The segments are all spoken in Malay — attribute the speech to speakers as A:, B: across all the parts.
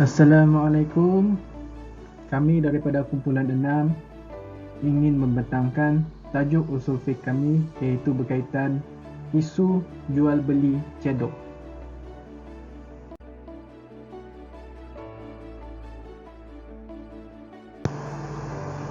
A: Assalamualaikum. Kami daripada kumpulan 6 ingin membentangkan tajuk usul fiqh kami, iaitu berkaitan isu jual beli cedok.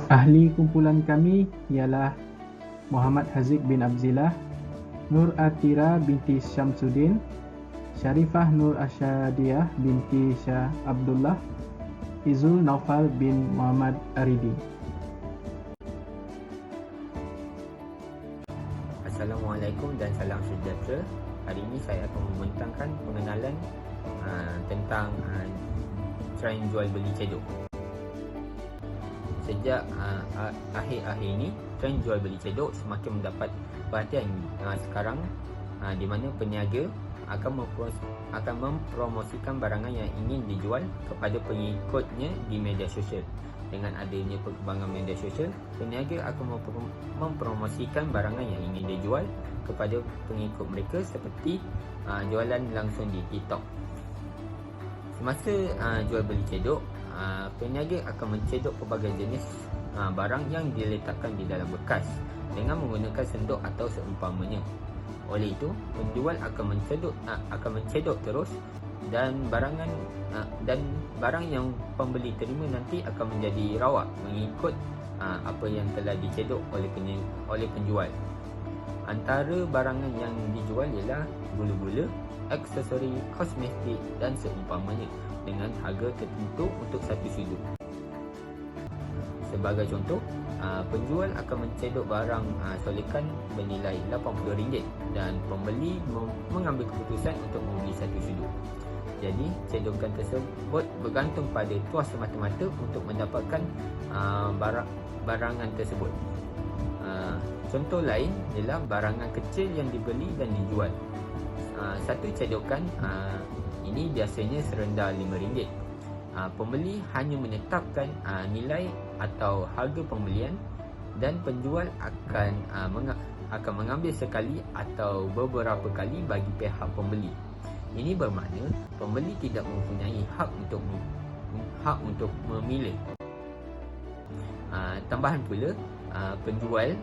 A: Ahli kumpulan kami ialah Muhammad Haziq bin Abzillah, Nur Atira binti Syamsuddin, Sharifah Nur Asyadiyah binti Shah Abdullah, Izul Naufal bin Muhammad Aridi.
B: Assalamualaikum dan salam sejahtera. Hari ini saya akan membentangkan pengenalan tentang trend jual beli cedok. Sejak akhir-akhir ini, trend jual beli cedok semakin mendapat perhatian sekarang, di mana peniaga akan mempromosikan barangan yang ingin dijual kepada pengikutnya di media sosial. Dengan adanya perkembangan media sosial, peniaga akan mempromosikan barangan yang ingin dijual kepada pengikut mereka seperti jualan langsung di TikTok. Semasa jual beli cedok, peniaga akan mencedok pelbagai jenis barang yang diletakkan di dalam bekas dengan menggunakan sendok atau seumpamanya. Oleh itu, penjual akan mencedok terus dan barang yang pembeli terima nanti akan menjadi rawak mengikut apa yang telah dicedok oleh penjual. Antara barangan yang dijual ialah gula-gula, aksesori, kosmetik dan seumpamanya dengan harga tertentu untuk satu sudut. Sebagai contoh, penjual akan mencedok barang solekan bernilai RM80 dan pembeli mengambil keputusan untuk membeli satu sudut. Jadi, cedokan tersebut bergantung pada tuas semata-mata untuk mendapatkan barangan tersebut. Contoh lain ialah barangan kecil yang dibeli dan dijual. Satu cedokan ini biasanya serendah RM5. Pembeli hanya menetapkan nilai atau harga pembelian dan penjual akan mengambil sekali atau beberapa kali bagi pihak pembeli. Ini bermakna pembeli tidak mempunyai hak untuk memilih. Tambahan pula, penjual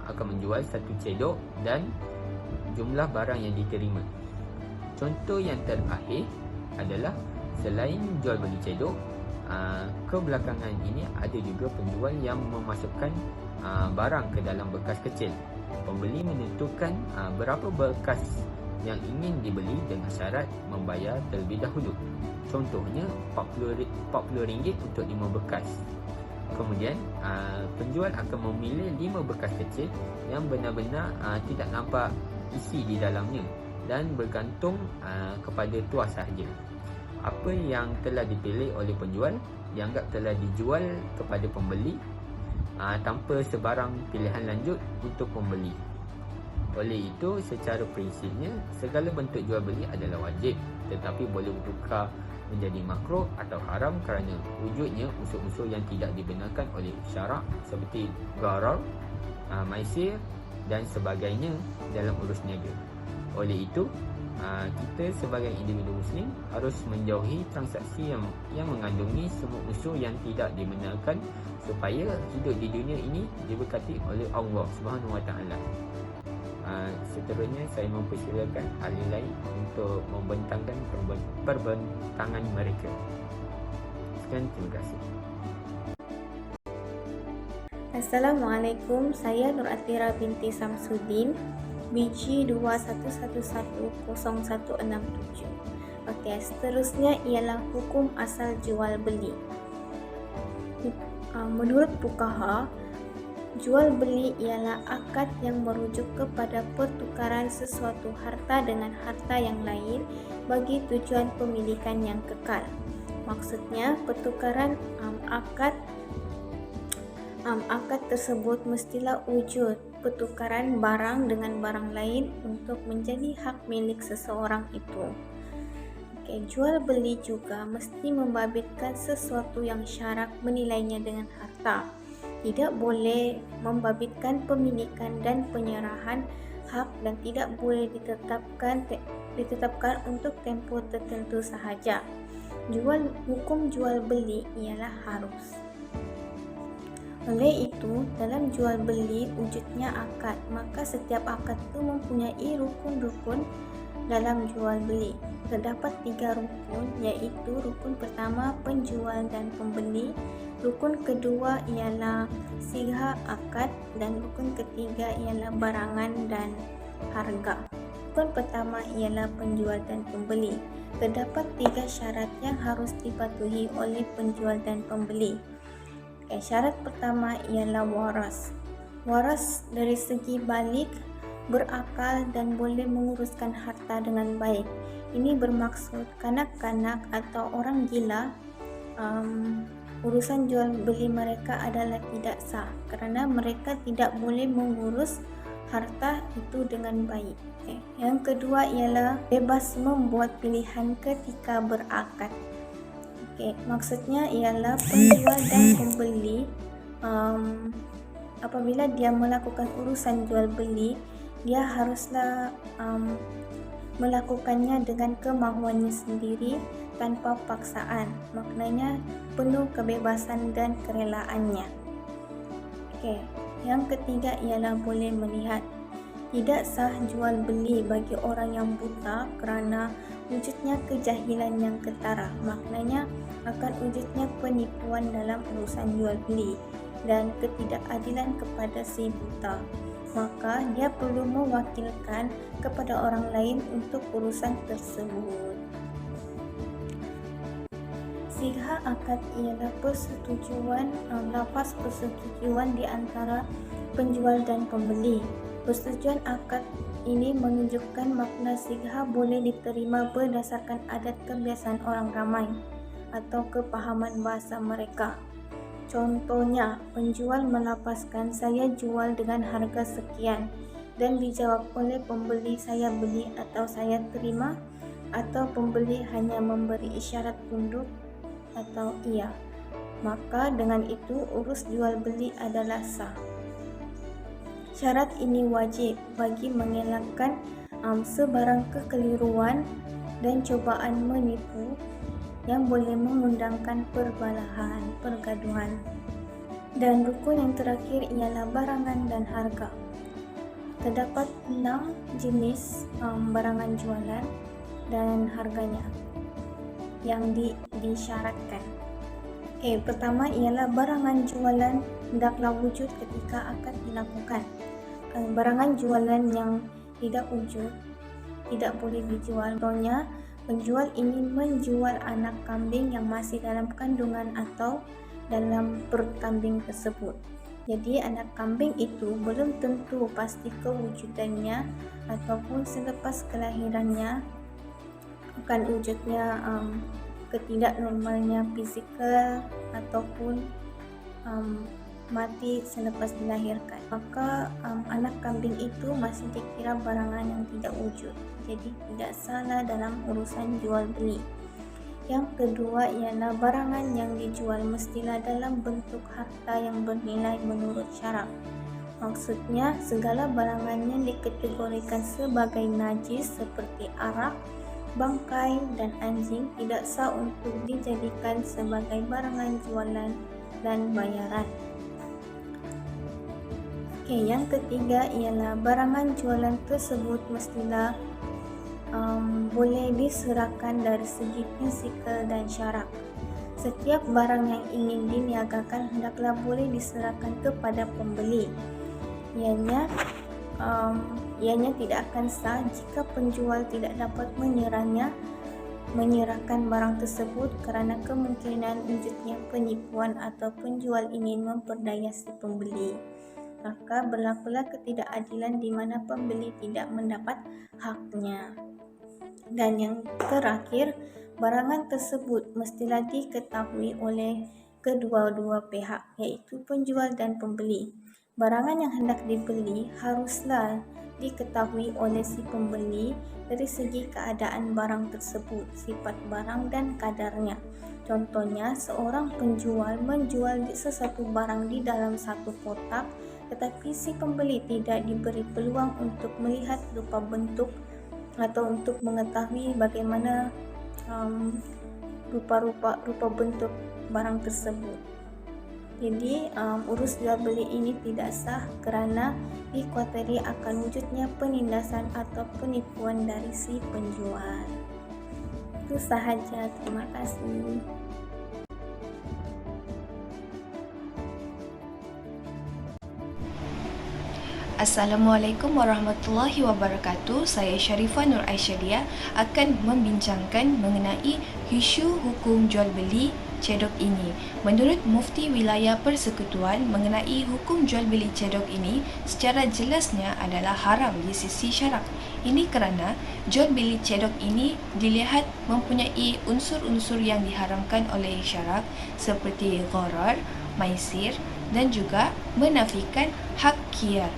B: akan menjual satu cedok dan jumlah barang yang diterima. Contoh yang terakhir adalah selain jual beli cedok, kebelakangan ini ada juga penjual yang memasukkan barang ke dalam bekas kecil. Pembeli menentukan berapa bekas yang ingin dibeli dengan syarat membayar terlebih dahulu. Contohnya RM40 untuk 5 bekas. Kemudian penjual akan memilih 5 bekas kecil yang benar-benar tidak nampak isi di dalamnya dan bergantung kepada tuas sahaja. Apa yang telah dipilih oleh penjual dianggap telah dijual kepada pembeli tanpa sebarang pilihan lanjut untuk pembeli. Oleh itu, secara prinsipnya segala bentuk jual beli adalah wajib, tetapi boleh bertukar menjadi makruh atau haram kerana wujudnya unsur-unsur yang tidak dibenarkan oleh syarak seperti gharar, maisir dan sebagainya dalam urus niaga. Oleh itu, kita sebagai individu muslim harus menjauhi transaksi yang mengandungi semua unsur yang tidak dibenarkan supaya hidup di dunia ini diberkati oleh Allah Subhanahu Wa Taala. Seterusnya saya mempersilakan ahli lain untuk membentangkan perbentangan mereka. Sekian, terima kasih.
C: Assalamualaikum, saya Nur Atira binti Syamsuddin, biji 21110167. Okey, seterusnya ialah hukum asal jual beli. Menurut fuqaha, jual beli ialah akad yang merujuk kepada pertukaran sesuatu harta dengan harta yang lain bagi tujuan pemilikan yang kekal. Maksudnya, pertukaran akad tersebut mestilah wujud pertukaran barang dengan barang lain untuk menjadi hak milik seseorang itu. Jual beli juga mesti membabitkan sesuatu yang syarak menilainya dengan harta. Tidak boleh membabitkan pemilikan dan penyerahan hak dan tidak boleh ditetapkan untuk tempoh tertentu sahaja. Hukum jual beli ialah harus. Oleh itu, dalam jual beli wujudnya akad, maka setiap akad itu mempunyai rukun-rukun dalam jual beli. Terdapat 3 rukun, yaitu rukun pertama penjual dan pembeli, rukun kedua ialah sigha akad, dan rukun ketiga ialah barangan dan harga. Rukun pertama ialah penjual dan pembeli. Terdapat 3 syarat yang harus dipatuhi oleh penjual dan pembeli. Syarat pertama ialah waras. Waras dari segi balik, berakal dan boleh menguruskan harta dengan baik. Ini bermaksud kanak-kanak atau orang gila, urusan jual beli mereka adalah tidak sah kerana mereka tidak boleh mengurus harta itu dengan baik. Yang kedua ialah bebas membuat pilihan ketika berakad. Maksudnya ialah penjual dan pembeli apabila dia melakukan urusan jual beli, dia haruslah melakukannya dengan kemahuannya sendiri tanpa paksaan. Maknanya penuh kebebasan dan kerelaannya. Yang ketiga ialah boleh melihat. Tidak sah jual beli bagi orang yang buta kerana wujudnya kejahilan yang ketara. Maknanya akan wujudnya penipuan dalam urusan jual beli dan ketidakadilan kepada si buta. Maka dia perlu mewakilkan kepada orang lain untuk urusan tersebut. Sigha akad ialah persetujuan, lafaz persetujuan di antara penjual dan pembeli. Persetujuan akad ini menunjukkan makna sigha boleh diterima berdasarkan adat kebiasaan orang ramai atau kepahaman bahasa mereka. Contohnya, penjual melafazkan saya jual dengan harga sekian dan dijawab oleh pembeli saya beli atau saya terima, atau pembeli hanya memberi isyarat tunduk atau iya. Maka dengan itu urus jual beli adalah sah. Syarat ini wajib bagi mengelakkan sebarang kekeliruan dan cobaan menipu yang boleh mengundangkan perbalahan, pergaduhan. Dan rukun yang terakhir ialah barangan dan harga. Terdapat 6 jenis barangan jualan dan harganya yang disyaratkan. Pertama ialah barangan jualan hendaklah wujud ketika akad dilakukan. Barangan jualan yang tidak wujud tidak boleh dijual. Contohnya, penjual ingin menjual anak kambing yang masih dalam kandungan atau dalam perut kambing tersebut. Jadi anak kambing itu belum tentu pasti kewujudannya ataupun selepas kelahirannya akan wujudnya ketidaknormalnya fizikal ataupun mati selepas dilahirkan. Maka anak kambing itu masih dikira barangan yang tidak wujud, jadi tidak salah dalam urusan jual beli. Yang kedua ialah barangan yang dijual mestilah dalam bentuk harta yang bernilai menurut syarak. Maksudnya segala barangan yang dikategorikan sebagai najis seperti arak, bangkai dan anjing tidak sah untuk dijadikan sebagai barangan jualan dan bayaran. Yang ketiga ialah barangan jualan tersebut mestilah boleh diserahkan dari segi fizikal dan syarak. Setiap barang yang ingin diniagakan hendaklah boleh diserahkan kepada pembeli. Ianya tidak akan sah jika penjual tidak dapat menyerahkan barang tersebut kerana kemungkinan wujudnya penipuan atau penjual ingin memperdaya si pembeli. Maka berlakulah ketidakadilan di mana pembeli tidak mendapat haknya. Dan yang terakhir, barangan tersebut mestilah diketahui oleh kedua-dua pihak, iaitu penjual dan pembeli. Barangan yang hendak dibeli haruslah diketahui oleh si pembeli dari segi keadaan barang tersebut, sifat barang dan kadarnya. Contohnya, seorang penjual menjual sesuatu barang di dalam satu kotak, tetapi si pembeli tidak diberi peluang untuk melihat rupa bentuk atau untuk mengetahui bagaimana rupa bentuk barang tersebut. Jadi urus jual beli ini tidak sah kerana dikhuatiri akan wujudnya penindasan atau penipuan dari si penjual. Itu sahaja, terima kasih.
D: Assalamualaikum warahmatullahi wabarakatuh. Saya Sharifah Nur Aisyah akan membincangkan mengenai isu hukum jual beli cedok ini. Menurut Mufti Wilayah Persekutuan, mengenai hukum jual beli cedok ini secara jelasnya adalah haram di sisi syarak. Ini kerana jual beli cedok ini dilihat mempunyai unsur-unsur yang diharamkan oleh syarak seperti gharar, maisir dan juga menafikan hak khiyar,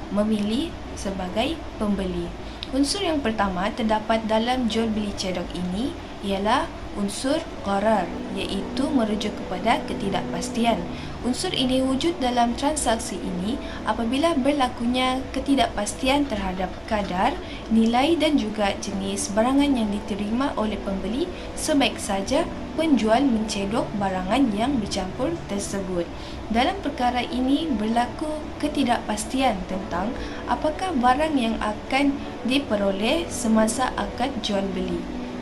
D: memilih sebagai pembeli. Unsur yang pertama terdapat dalam jual beli cedok ini ialah unsur gharar, iaitu merujuk kepada ketidakpastian. Unsur ini wujud dalam transaksi ini apabila berlakunya ketidakpastian terhadap kadar, nilai dan juga jenis barangan yang diterima oleh pembeli, sebaik saja penjual mencedok barangan yang bercampur tersebut. Dalam perkara ini berlaku ketidakpastian tentang apakah barang yang akan diperoleh semasa akad jual beli.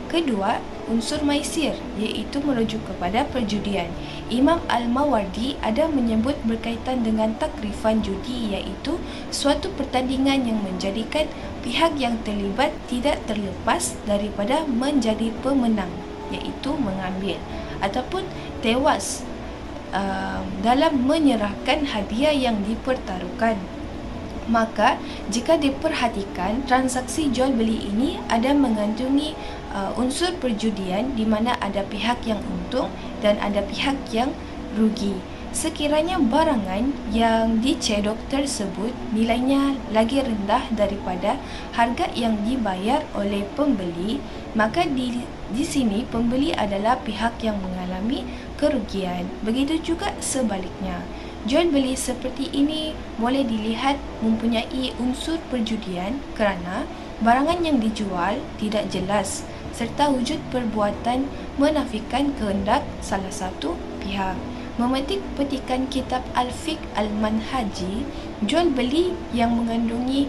D: Kedua, unsur maisir, iaitu merujuk kepada perjudian. Imam Al-Mawardi ada menyebut berkaitan dengan takrifan judi, iaitu suatu pertandingan yang menjadikan pihak yang terlibat tidak terlepas daripada menjadi pemenang, iaitu mengambil ataupun tewas dalam menyerahkan hadiah yang dipertaruhkan. Maka jika diperhatikan, transaksi jual beli ini ada mengandungi unsur perjudian di mana ada pihak yang untung dan ada pihak yang rugi. Sekiranya barangan yang dicedok tersebut nilainya lagi rendah daripada harga yang dibayar oleh pembeli, maka di sini pembeli adalah pihak yang mengalami kerugian. Begitu juga sebaliknya. Jual beli seperti ini boleh dilihat mempunyai unsur perjudian kerana barangan yang dijual tidak jelas serta wujud perbuatan menafikan kehendak salah satu pihak. Memetik petikan kitab Al-Fiqh Al-Manhaji, jual beli yang mengandungi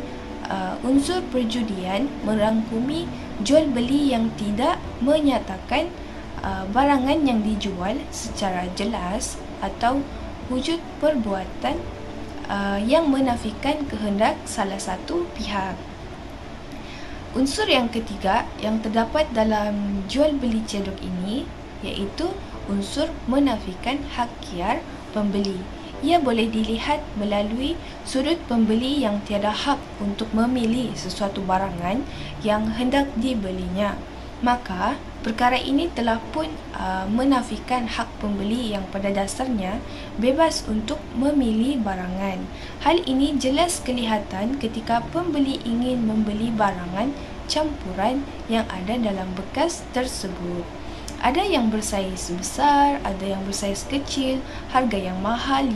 D: unsur perjudian merangkumi jual beli yang tidak menyatakan barangan yang dijual secara jelas atau wujud perbuatan yang menafikan kehendak salah satu pihak. Unsur yang ketiga yang terdapat dalam jual beli cedok ini iaitu unsur menafikan hak khiyar pembeli. Ia boleh dilihat melalui sudut pembeli yang tiada hak untuk memilih sesuatu barangan yang hendak dibelinya. Maka perkara ini telah pun menafikan hak pembeli yang pada dasarnya bebas untuk memilih barangan. Hal ini jelas kelihatan ketika pembeli ingin membeli barangan campuran yang ada dalam bekas tersebut. Ada yang bersaiz besar, ada yang bersaiz kecil, harga yang mahal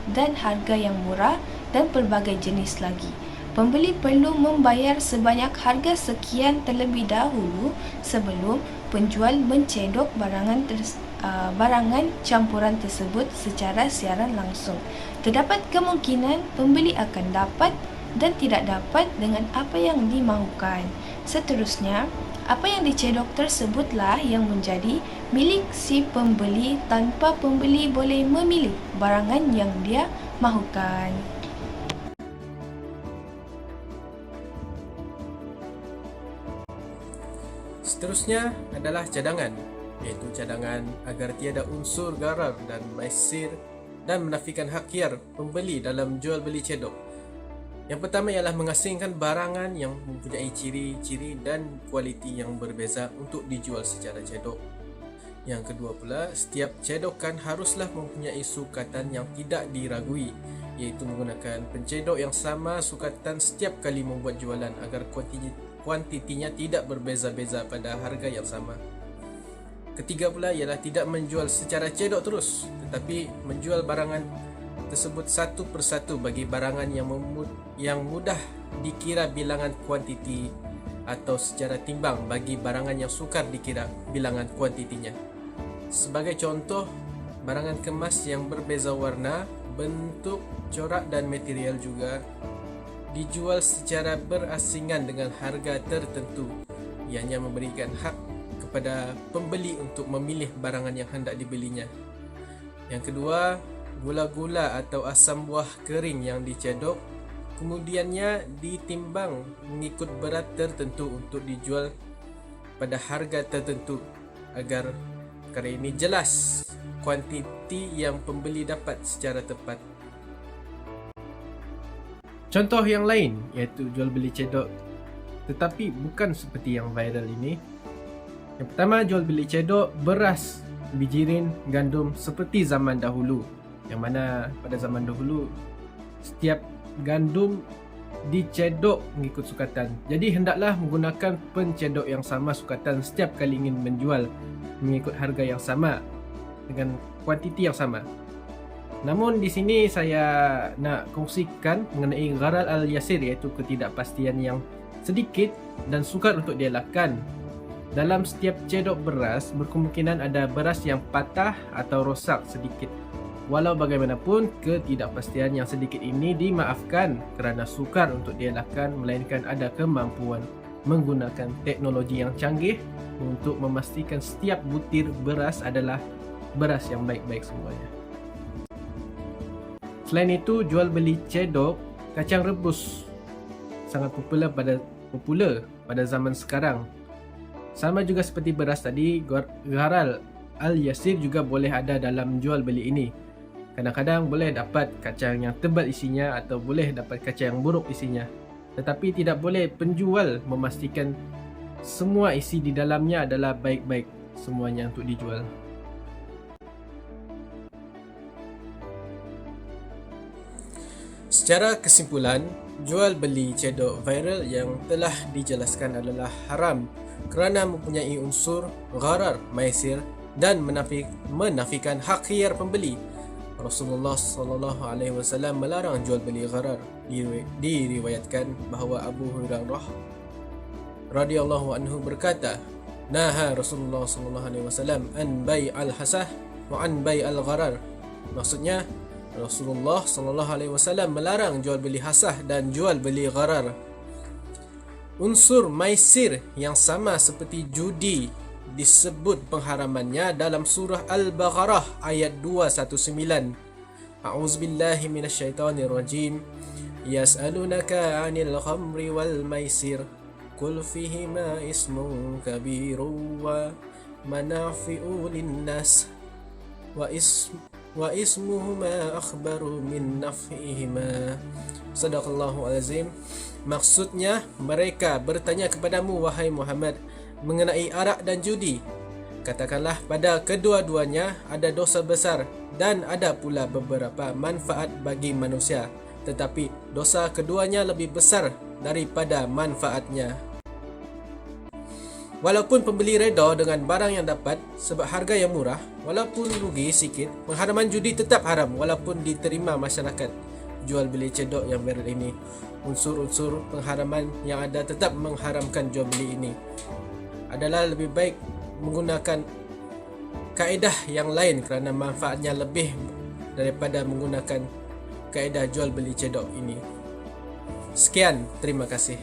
D: dan harga yang murah dan pelbagai jenis lagi. Pembeli perlu membayar sebanyak harga sekian terlebih dahulu sebelum penjual mencedok barangan campuran tersebut secara siaran langsung. Terdapat kemungkinan pembeli akan dapat dan tidak dapat dengan apa yang dimahukan. Seterusnya, apa yang dicedok tersebutlah yang menjadi milik si pembeli tanpa pembeli boleh memilih barangan yang dia mahukan.
E: Seterusnya adalah cadangan, iaitu cadangan agar tiada unsur gharar dan maisir dan menafikan hak khiyar pembeli dalam jual beli cedok. Yang pertama ialah mengasingkan barangan yang mempunyai ciri-ciri dan kualiti yang berbeza untuk dijual secara cedok. Yang kedua pula, setiap cedokan haruslah mempunyai sukatan yang tidak diragui, iaitu menggunakan pencedok yang sama sukatan setiap kali membuat jualan agar kuantitinya tidak berbeza-beza pada harga yang sama. Ketiga pula ialah tidak menjual secara cedok terus, tetapi menjual barangan tersebut satu persatu bagi barangan yang mudah dikira bilangan kuantiti atau secara timbang bagi barangan yang sukar dikira bilangan kuantitinya. Sebagai contoh, barangan kemas yang berbeza warna, bentuk, corak dan material juga dijual secara berasingan dengan harga tertentu. Ianya memberikan hak kepada pembeli untuk memilih barangan yang hendak dibelinya. Yang kedua, gula-gula atau asam buah kering yang dicedok kemudiannya ditimbang mengikut berat tertentu untuk dijual pada harga tertentu agar perkara ini jelas kuantiti yang pembeli dapat secara tepat. Contoh yang lain iaitu jual beli cedok tetapi bukan seperti yang viral ini. Yang pertama, jual beli cedok beras, bijirin, gandum seperti zaman dahulu, yang mana pada zaman dahulu setiap gandum dicedok mengikut sukatan. Jadi hendaklah menggunakan pencedok yang sama sukatan setiap kali ingin menjual mengikut harga yang sama dengan kuantiti yang sama. Namun di sini saya nak kongsikan mengenai gharar al-yasir, iaitu ketidakpastian yang sedikit dan sukar untuk dielakkan. Dalam setiap cedok beras berkemungkinan ada beras yang patah atau rosak sedikit. Walau bagaimanapun, ketidakpastian yang sedikit ini dimaafkan kerana sukar untuk dielakkan, melainkan ada kemampuan menggunakan teknologi yang canggih untuk memastikan setiap butir beras adalah beras yang baik-baik semuanya. Selain itu, jual beli cedok kacang rebus sangat popular pada zaman sekarang. Sama juga seperti beras tadi, gharar al-yasir juga boleh ada dalam jual beli ini. Kadang-kadang boleh dapat kacang yang tebal isinya atau boleh dapat kacang yang buruk isinya. Tetapi tidak boleh penjual memastikan semua isi di dalamnya adalah baik-baik semuanya untuk dijual. Secara kesimpulan, jual beli cedok viral yang telah dijelaskan adalah haram kerana mempunyai unsur gharar, maisir dan menafikan hak khiyar pembeli. Rasulullah SAW melarang jual beli gharar. Diriwayatkan bahawa Abu Hurairah radhiyallahu anhu berkata, "Naha Rasulullah SAW an bai' al-hasah wa an bai' al-gharar." Maksudnya, Rasulullah SAW melarang jual beli hasah dan jual beli gharar. Unsur maisir yang sama seperti judi disebut pengharamannya dalam surah Al-Baqarah ayat 219. A'udzubillahi minasyaitonirrajim. Yas'alunaka 'anil khamri wal maisir qul fihima ismun kabirun wa manafi'u lin-nas wa ismuhuma akhbaru min naf'ihima. Sadaqallahu azim. Maksudnya, mereka bertanya kepadamu wahai Muhammad mengenai arak dan judi. Katakanlah, pada kedua-duanya ada dosa besar dan ada pula beberapa manfaat bagi manusia, tetapi dosa keduanya lebih besar daripada manfaatnya. Walaupun pembeli reda dengan barang yang dapat sebab harga yang murah, walaupun rugi sikit, pengharaman judi tetap haram walaupun diterima masyarakat. Jual beli cedok yang viral ini, unsur-unsur pengharaman yang ada tetap mengharamkan jual beli ini. Adalah lebih baik menggunakan kaedah yang lain kerana manfaatnya lebih daripada menggunakan kaedah jual beli cedok ini. Sekian, terima kasih.